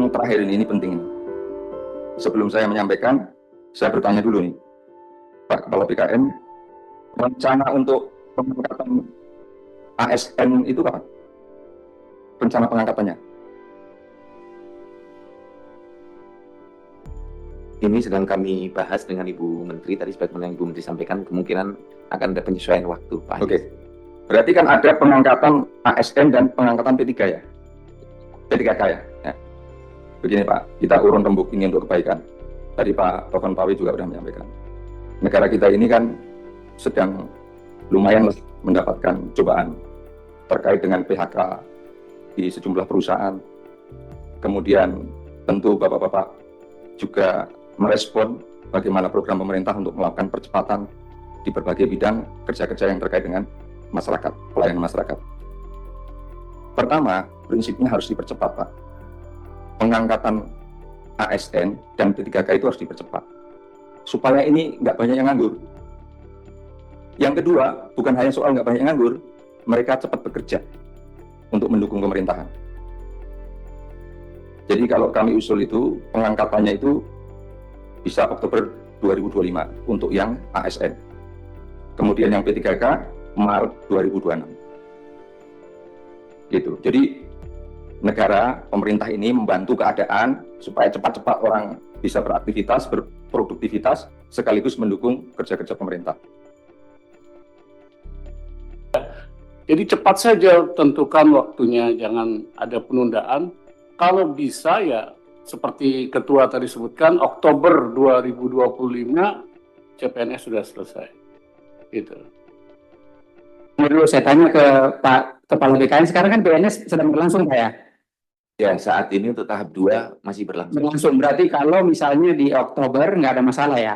yang terakhir ini penting. Sebelum saya menyampaikan, saya bertanya dulu nih, Pak Kepala BKN, rencana untuk pengangkatan ASN itu kapan? Rencana pengangkatannya? Ini sedang kami bahas dengan Ibu Menteri, tadi sebagaimana yang Ibu Menteri sampaikan, kemungkinan akan ada penyesuaian waktu, Pak. Oke. Berarti kan ada pengangkatan ASN dan pengangkatan P3 ya? P3K ya? Ya. Begini Pak, kita urun rembuk ini untuk kebaikan. Tadi Pak Taufan Pawi juga sudah menyampaikan. Negara kita ini kan sedang lumayan mendapatkan cobaan terkait dengan PHK di sejumlah perusahaan. Kemudian tentu Bapak-Bapak juga merespon bagaimana program pemerintah untuk melakukan percepatan di berbagai bidang kerja-kerja yang terkait dengan masyarakat, pelayanan masyarakat. Pertama, prinsipnya harus dipercepat, Pak. Pengangkatan ASN dan P3K itu harus dipercepat, supaya ini nggak banyak yang nganggur. Yang kedua, bukan hanya soal nggak banyak yang nganggur, mereka cepat bekerja untuk mendukung pemerintahan. Jadi kalau kami usul itu, pengangkatannya itu bisa Oktober 2025 untuk yang ASN. Kemudian yang P3K, Maret 2026. Gitu. Jadi negara, pemerintah ini membantu keadaan supaya cepat-cepat orang bisa beraktivitas, berproduktivitas, sekaligus mendukung kerja-kerja pemerintah. Jadi cepat saja tentukan waktunya, jangan ada penundaan. Kalau bisa ya seperti Ketua tadi sebutkan, Oktober 2025 CPNS sudah selesai. Gitu. Dulu saya tanya ke Pak Kepala BKN, sekarang kan PNS sedang berlangsung Pak ya? Ya, saat ini untuk tahap 2 masih berlangsung. Berlangsung, berarti kalau misalnya di Oktober nggak ada masalah ya?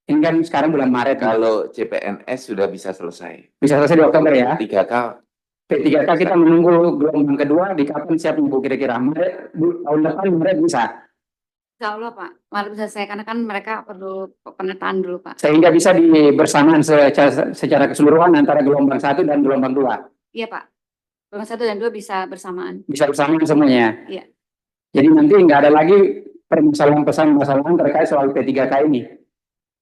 Ini kan sekarang bulan Maret. Kalau CPNS sudah bisa selesai. Bisa selesai di Oktober ya? P3K kita menunggu gelombang kedua, di kapan siap Bu kira-kira? Maret, tahun depan Maret bisa? Insya Allah Pak, Maret bisa selesai karena kan mereka perlu pemetaan dulu Pak. Sehingga bisa bersamaan secara keseluruhan antara gelombang 1 dan gelombang 2? Iya Pak, gelombang 1 dan 2 bisa bersamaan. Bisa bersamaan semuanya? Iya. Jadi nanti nggak ada lagi permasalahan terkait soal P3K ini?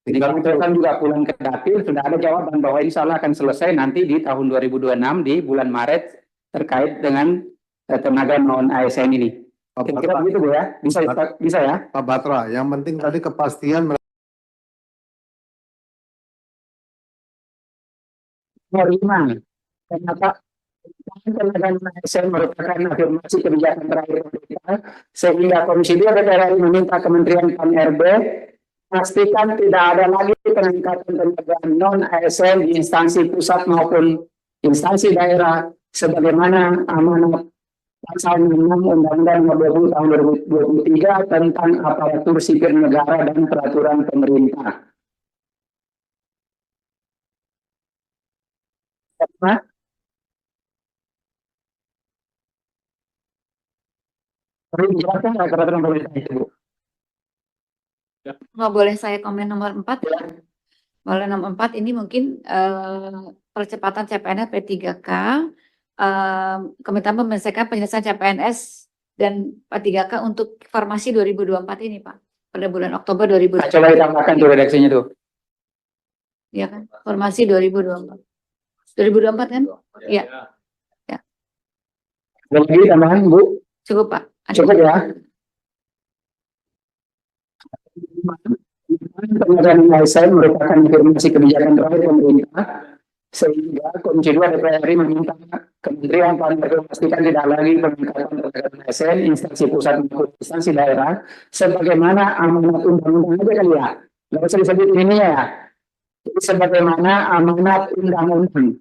Jadi kalau kita kan juga pulang ke dapil, sudah ada jawaban bahwa insya Allah akan selesai nanti di tahun 2026 di bulan Maret terkait dengan tenaga non-ASN ini. Kira-kira begitu Bu ya? Bisa ya? Pak Batra, yang penting tadi kepastian Menerima. Kenapa? Tenaga non-ASN merupakan afirmasi kebijakan terakhir kita, sehingga Komisi 2 DPR RI meminta Kementerian PAN-RB pastikan tidak ada lagi pengangkatan tenaga non-ASN di instansi pusat maupun instansi daerah sebagaimana amanat Pasal 6 Undang-Undang Nomor 20 Tahun 2023 tentang aparatur sipil negara dan peraturan pemerintah. Perlu dijelaskan nggak peraturan pemerintah itu, Bu? Nggak boleh saya komen nomor 4 ya? Boleh nomor 4 ini mungkin percepatan CPNS P3K, Kementerian menyelesaikan penyelesaian CPNS dan P3K untuk formasi 2024 ini Pak, pada bulan Oktober 2024. Coba ditambahkan tuh redaksinya tuh. Iya kan, formasi 2024. 2024 kan? Iya. Ya. Ada lagi tambahan Bu? Cukup Pak. Cukup ya. Tenaga non-ASN merupakan informasi kebijakan terakhir pemerintah, sehingga Komisi 2 DPR RI meminta Kementerian PAN-RB memastikan tidak lagi pengangkatan tenaga non-ASN instansi pusat maupun instansi daerah sebagaimana amanat undang-undang aja kali ya, nggak usah disebut ini ya. Jadi sebagaimana amanat undang-undang.